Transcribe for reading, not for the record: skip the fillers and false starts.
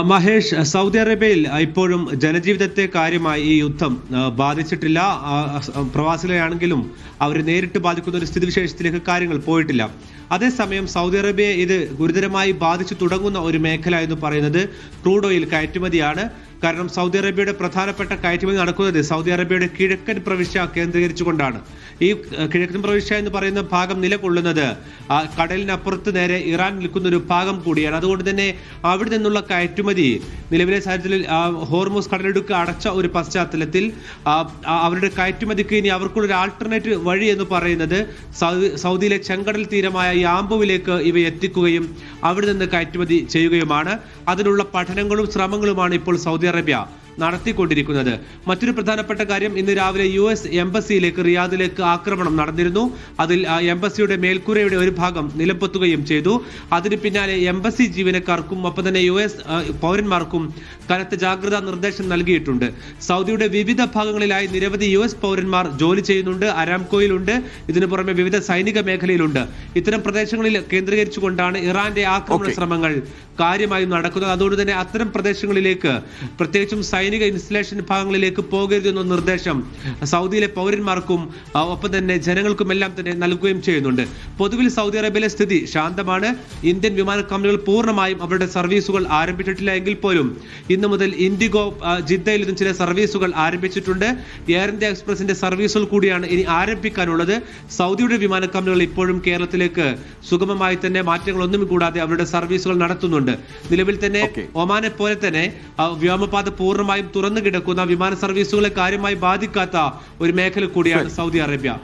Mahesh, Saudi അറേബ്യയിൽ ഇപ്പോഴും ജനജീവിതത്തെ കാര്യമായി ഈ യുദ്ധം ബാധിച്ചിട്ടില്ല. പ്രവാസികളെയാണെങ്കിലും അവർ നേരിട്ട് ബാധിക്കുന്ന ഒരു സ്ഥിതിവിശേഷത്തിലേക്ക് കാര്യങ്ങൾ പോയിട്ടില്ല. അതേസമയം സൗദി അറേബ്യയെ ഇത് ഗുരുതരമായി ബാധിച്ചു തുടങ്ങുന്ന ഒരു മേഖല എന്ന് പറയുന്നത് ക്രൂഡ് ഓയിൽ കയറ്റുമതിയാണ്. കാരണം സൗദി അറേബ്യയുടെ പ്രധാനപ്പെട്ട കയറ്റുമതി നടക്കുന്നത് സൗദി അറേബ്യയുടെ കിഴക്കൻ പ്രവിശ്യ കേന്ദ്രീകരിച്ചുകൊണ്ടാണ്. ഈ കിഴക്കൻ പ്രവിശ്യ എന്ന് പറയുന്ന ഭാഗം നിലകൊള്ളുന്നത് കടലിനപ്പുറത്ത് നേരെ ഇറാൻ നിൽക്കുന്ന ഒരു ഭാഗം കൂടിയാണ്. അതുകൊണ്ട് തന്നെ അവിടെ നിന്നുള്ള കയറ്റുമതി നിലവിലെ സാഹചര്യത്തിൽ ഹോർമൂസ് കടലിടുക്ക് അടച്ച ഒരു പശ്ചാത്തലത്തിൽ അവരുടെ കയറ്റുമതിക്ക് ഇനി അവർക്കുള്ള ഒരു ആൾട്ടർനേറ്റീവ് വഴി എന്ന് പറയുന്നത് സൗദിയിലെ ചെങ്കടൽ തീരമായ യാമ്പുവിലേക്ക് ഇവ എത്തിക്കുകയും അവിടെ നിന്ന് കയറ്റുമതി ചെയ്യുകയുമാണ്. അതിനുള്ള പഠനങ്ങളും ശ്രമങ്ങളുമാണ് ഇപ്പോൾ സൗദി അറേബ്യ നടത്തിക്കൊണ്ടിരിക്കുന്നത്. മറ്റൊരു പ്രധാനപ്പെട്ട കാര്യം, ഇന്ന് രാവിലെ US എംബസിയിലേക്ക് റിയാദിലേക്ക് ആക്രമണം നടന്നിരുന്നു. അതിൽ എംബസിയുടെ മേൽക്കൂരയുടെ ഒരു ഭാഗം നിലംപൊത്തുകയും ചെയ്തു. അതിന് പിന്നാലെ എംബസി ജീവനക്കാർക്കും ഒപ്പം തന്നെ US പൗരന്മാർക്കും കനത്ത ജാഗ്രതാ നിർദ്ദേശം നൽകിയിട്ടുണ്ട്. സൗദിയുടെ വിവിധ ഭാഗങ്ങളിലായി നിരവധി US പൗരന്മാർ ജോലി ചെയ്യുന്നുണ്ട്. അരാംകോയിലുണ്ട്, ഇതിനു പുറമെ വിവിധ സൈനിക മേഖലയിലുണ്ട്. ഇത്തരം പ്രദേശങ്ങളിൽ കേന്ദ്രീകരിച്ചുകൊണ്ടാണ് ഇറാന്റെ ആക്രമണ ശ്രമങ്ങൾ കാര്യമായി നടക്കുന്നത്. അതുകൊണ്ട് തന്നെ അത്തരം പ്രദേശങ്ങളിലേക്ക്, പ്രത്യേകിച്ചും സൈനിക ഇൻസ്റ്റലേഷൻ ഭാഗങ്ങളിലേക്ക് പോകരുതെന്ന നിർദ്ദേശം സൗദിയിലെ പൗരന്മാർക്കും ഒപ്പം തന്നെ ജനങ്ങൾക്കുമെല്ലാം തന്നെ നൽകുകയും ചെയ്യുന്നുണ്ട്. പൊതുവിൽ സൗദി അറേബ്യയിലെ സ്ഥിതി ശാന്തമാണ്. ഇന്ത്യൻ വിമാന കമ്പനികൾ പൂർണ്ണമായും അവരുടെ സർവീസുകൾ ആരംഭിച്ചിട്ടില്ല എങ്കിൽ പോലും ഇന്നു മുതൽ ഇൻഡിഗോ ജിദ്ദയിൽ നിന്നും ചില സർവീസുകൾ ആരംഭിച്ചിട്ടുണ്ട്. എയർ ഇന്ത്യ എക്സ്പ്രസിന്റെ സർവീസുകൾ കൂടിയാണ് ഇനി ആരംഭിക്കാനുള്ളത്. സൗദിയുടെ വിമാന കമ്പനികൾ ഇപ്പോഴും കേരളത്തിലേക്ക് സുഗമമായി തന്നെ മാറ്റങ്ങളൊന്നും കൂടാതെ അവരുടെ സർവീസുകൾ നടത്തുന്നുണ്ട്. നിലവിൽ തന്നെ ഒമാനെ പോലെ തന്നെ വ്യോമപാത പൂർണ്ണമായും തുറന്നു കിടക്കുന്ന വിമാന സർവീസുകളെ കാര്യമായി ബാധിക്കാത്ത ഒരു മേഖല കൂടിയാണ് സൗദി അറേബ്യ.